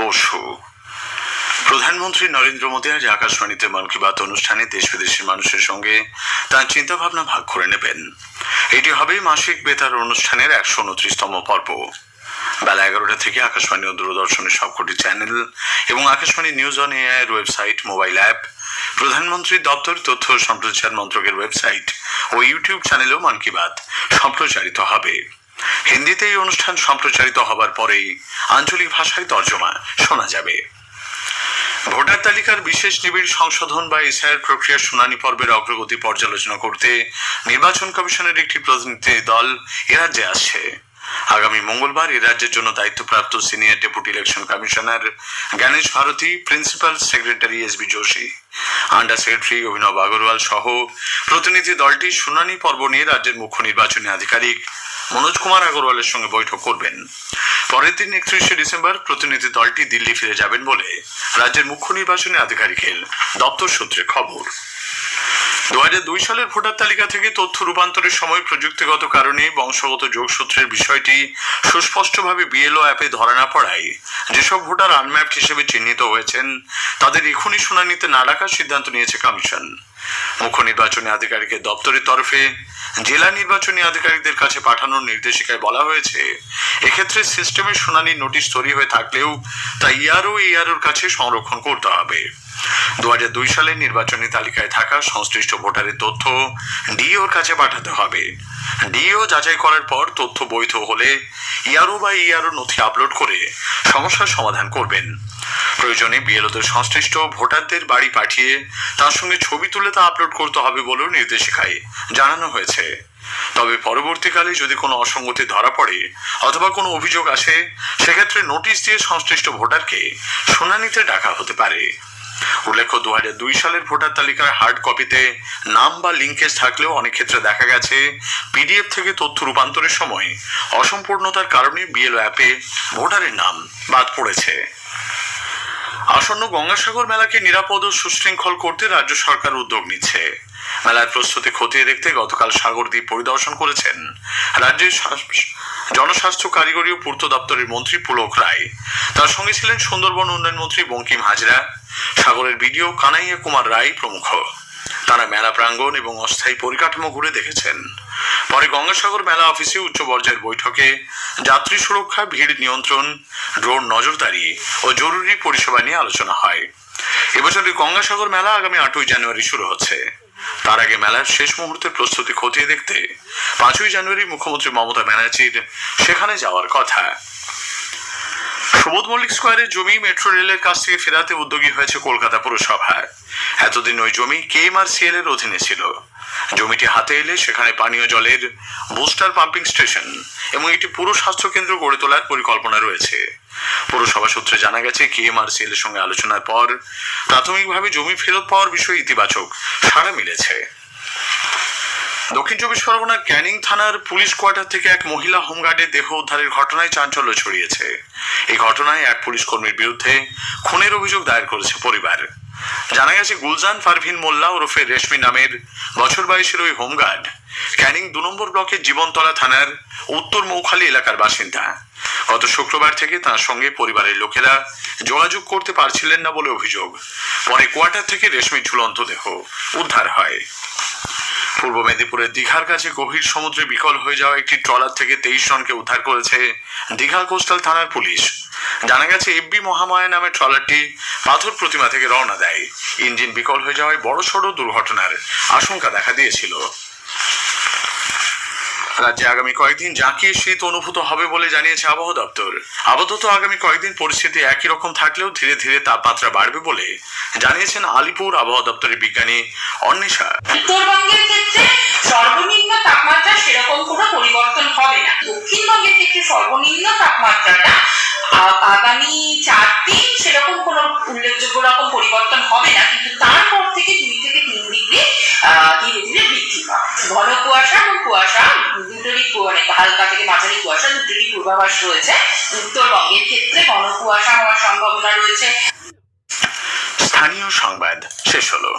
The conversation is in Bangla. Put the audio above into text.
পরশু প্রধানমন্ত্রী নরেন্দ্র মোদী আজ আকাশবাণীতে মন কি বাত অনুষ্ঠানে দেশ বিদেশের মানুষের সঙ্গে তার চিন্তাভাবনা ভাগ করে নেবেন। এটি হবে মাসিক বেতার অনুষ্ঠানের 129তম পর্ব। বেলা 11টা থেকে আকাশবাণী ও দূরদর্শনের সবকটি চ্যানেল এবং আকাশবাণী নিউজ অন এআই এর ওয়েবসাইট, মোবাইল অ্যাপ, প্রধানমন্ত্রীর দপ্তর, তথ্য ও সম্প্রচার মন্ত্রকের ওয়েবসাইট ও ইউটিউব চ্যানেলেও মন কি বাত সম্প্রচারিত হবে। হিন্দিতে এই অনুষ্ঠান সম্প্রচারিত হবার পরেই আঞ্চলিক ভাষায় তর্জমা শোনা যাবে। ভোটার তালিকার বিশেষ নিবিড় সংশোধন বা এসআইআর প্রক্রিয়ার শুনানি পর্বের অগ্রগতি পর্যালোচনা করতে নির্বাচন কমিশনের একটি প্রতিনিধি দল এ রাজ্যে আসছে। আগামী মঙ্গলবার এ রাজ্যের জন্য দায়িত্বপ্রাপ্ত senior deputy election commissioner Gyanesh Bharti, principal secretary SB Joshi, under secretary Abhinav Agarwal সহ প্রতিনিধি দলটি শুনানি পর্ব নিয়ে রাজ্যের মুখ্য নির্বাচনী আধিকারিক মনোজ কুমার আগরওয়ালের সঙ্গে বৈঠক করবেন। পরের দিন 31শে ডিসেম্বর প্রতিনিধি দলটি দিল্লি ফিরে যাবেন বলে রাজ্যের মুখ্য নির্বাচনী আধিকারিকের দপ্তর সূত্রে খবর। 2002 সালের ভোটার তালিকা থেকে তথ্য রূপান্তরের সময় প্রযুক্তিগত কারণে বংশগত যোগসূত্রের বিষয়টি সুস্পষ্টভাবে বিএলও অ্যাপে ধরা না পড়ায় যেসব ভোটার আনম্যাপড হিসেবে চিহ্নিত হয়েছেন তাদের এখনই শুনানিতে না ডাকার সিদ্ধান্ত নিয়েছে কমিশন। মুখ্য নির্বাচনী আধিকারিকের দপ্তরের তরফে জেলা নির্বাচনী আধিকারিকদের কাছে পাঠানোর নির্দেশিকায় বলা হয়েছে, এক্ষেত্রে সিস্টেমের শুনানির নোটিশ তৈরি হয়ে থাকলেও তা এআরওর কাছে সংরক্ষণ করতে হবে। 2002 সালে নির্বাচনী তালিকায় থাকা সংশ্লিষ্ট ভোটারের তথ্য ডিওর কাছে পাঠাতে হবে। ডিও যাচাই করার পর তথ্য বৈধ হলে এআরও নথি আপলোড করে সমস্যার সমাধান করবেন। প্রয়োজনে বিএলওদের সংশ্লিষ্ট ভোটারদের বাড়ি পাঠিয়ে তার সঙ্গে ছবি তুলে তা আপলোড করতে হবে বলেও নির্দেশিকায় জানানো হয়েছে। তবে পরবর্তীকালে যদি কোনো অসঙ্গতি ধরা পড়ে অথবা কোনো অভিযোগ আসে, সেক্ষেত্রে নোটিশ দিয়ে সংশ্লিষ্ট ভোটারকে শুনানিতে ডাকা হতে পারে। উল্লেখ্য, 2002 সালের ভোটার তালিকার হার্ড কপিতে নাম বা লিঙ্কেজ থাকলেও অনেক ক্ষেত্রে দেখা গেছে পিডিএফ থেকে তথ্য রূপান্তরের সময় অসম্পূর্ণতার কারণে বিএলও অ্যাপে ভোটারের নাম বাদ পড়েছে। আসন্ন গঙ্গাসাগর মেলাকে নিরাপদ ও সুশৃঙ্খল করতে রাজ্য সরকার উদ্যোগ নিচ্ছে। মেলার প্রস্তুতি খতিয়ে দেখতে গতকাল সাগরদ্বীপ পরিদর্শন করেছেন রাজ্যের জনস্বাস্থ্য, কারিগরি ও পূর্ত দপ্তরের মন্ত্রী পুলক রায়। তার সঙ্গে ছিলেন সুন্দরবন উন্নয়ন মন্ত্রী বঙ্কিম হাজরা, সাগরের বিডিও কানাইয়া কুমার রায় প্রমুখ। তারা মেলা প্রাঙ্গণ এবং অস্থায়ী পরিকাঠামো ঘুরে দেখেছেন। পরে গঙ্গাসাগর মেলা অফিসে উচ্চ পর্যায়ের বৈঠকে যাত্রী সুরক্ষা, ভিড় নিয়ন্ত্রণ, ড্রোন নজরদারি ও জরুরি পরিষেবা নিয়ে আলোচনা হয়। এবছরের গঙ্গাসাগর মেলা আগামী 8ই জানুয়ারি শুরু হচ্ছে। তার আগে মেলার শেষ মুহূর্তের প্রস্তুতি খতিয়ে দেখতে 5ই জানুয়ারি মুখ্যমন্ত্রী মমতা ব্যানার্জির সেখানে যাওয়ার কথা। সুবোধ মল্লিক স্কোয়ারের জমি মেট্রো রেলের কাছ থেকে ফেরাতে উদ্যোগী হয়েছে কলকাতা পুরসভা। এতদিন ওই জমি কেএমআরসিএল এর অধীনে ছিল। জমিটি হাতে এলে সেখানে পানীয় জলের বুস্টার পাম্পিং স্টেশন এবং একটি পুর স্বাস্থ্য কেন্দ্র গড়ে তোলার পরিকল্পনা রয়েছে। পুরসভা সূত্রে জানা গেছে, কেএমআরসিএল এর সঙ্গে আলোচনার পর প্রাথমিকভাবে জমি ফেরত পাওয়ার বিষয়ে ইতিবাচক সাড়া মিলেছে। দক্ষিণ 24 পরগনার ক্যানিং থানার পুলিশ কোয়ার্টার থেকে এক মহিলা হোমগার্ডের দেহ উদ্ধারের ঘটনায় চাঞ্চল্য ছড়িয়েছে। এই ঘটনায় এক পুলিশ কর্মীর বিরুদ্ধে খুনের অভিযোগ দায়ের করেছে পরিবার। জানা গেছে, গুলজান পারভিন মোল্লা ওরফে রেশমি নামের বছর 22-এর ওই হোমগার্ড ক্যানিং 2 নম্বর ব্লকের জীবনতলা থানার উত্তর মৌখালী এলাকার বাসিন্দা। গত শুক্রবার থেকে তার সঙ্গে পরিবারের লোকেরা যোগাযোগ করতে পারছিলেন না বলে অভিযোগ। পরে কোয়ার্টার থেকে রেশমির ঝুলন্ত দেহ উদ্ধার হয়। পূর্ব মেদিনীপুরের দীঘার কাছে গভীর সমুদ্রে বিকল হয়ে যাওয়া একটি ট্রলার থেকে 23 জনকে উদ্ধার করেছে দীঘা কোস্টাল থানার পুলিশ। জানা গেছে, এফবি মহামায়া নামের ট্রলারটি পাথর প্রতিমা থেকে রওনা দেয়। ইঞ্জিন বিকল হয়ে যাওয়ায় বড়সড় দুর্ঘটনার আশঙ্কা দেখা দিয়েছিল। রাজ্যে আগামী কয়েকদিন জাঁকিয়ে শীত অনুভূত হবে বলে জানিয়েছে আবহাওয়া দপ্তর। আপাতত আগামী কয়েকদিন পরিস্থিতি একই রকম থাকলেও ধীরে ধীরে তাপমাত্রা বাড়বে বলে জানিয়েছেন আলিপুর আবহাওয়া দপ্তরের বিজ্ঞানী অন্বেষা। উত্তরবঙ্গের ক্ষেত্রে সর্বনিম্ন তাপমাত্রা সেরকম কোনো পরিবর্তন হবে না। দক্ষিণবঙ্গের ক্ষেত্রে সর্বনিম্ন তাপমাত্রাটা আগামী 4 দিন সেরকম কোনো উল্লেখযোগ্য রকম পরিবর্তন হবে না, কিন্তু তারপর থেকে 2 থেকে 3 ডিগ্রি ধীরে ধীরে বৃদ্ধি পাবে। ঘন কুয়াশা এবং কুয়াশা দুটোরই, মানে হালকা থেকে মাঝারি কুয়াশা দুটোরই পূর্বাভাস রয়েছে। উত্তরবঙ্গের ক্ষেত্রে ঘন কুয়াশা হওয়ার সম্ভাবনা রয়েছে। স্থানীয় সংবাদ শেষ হলো।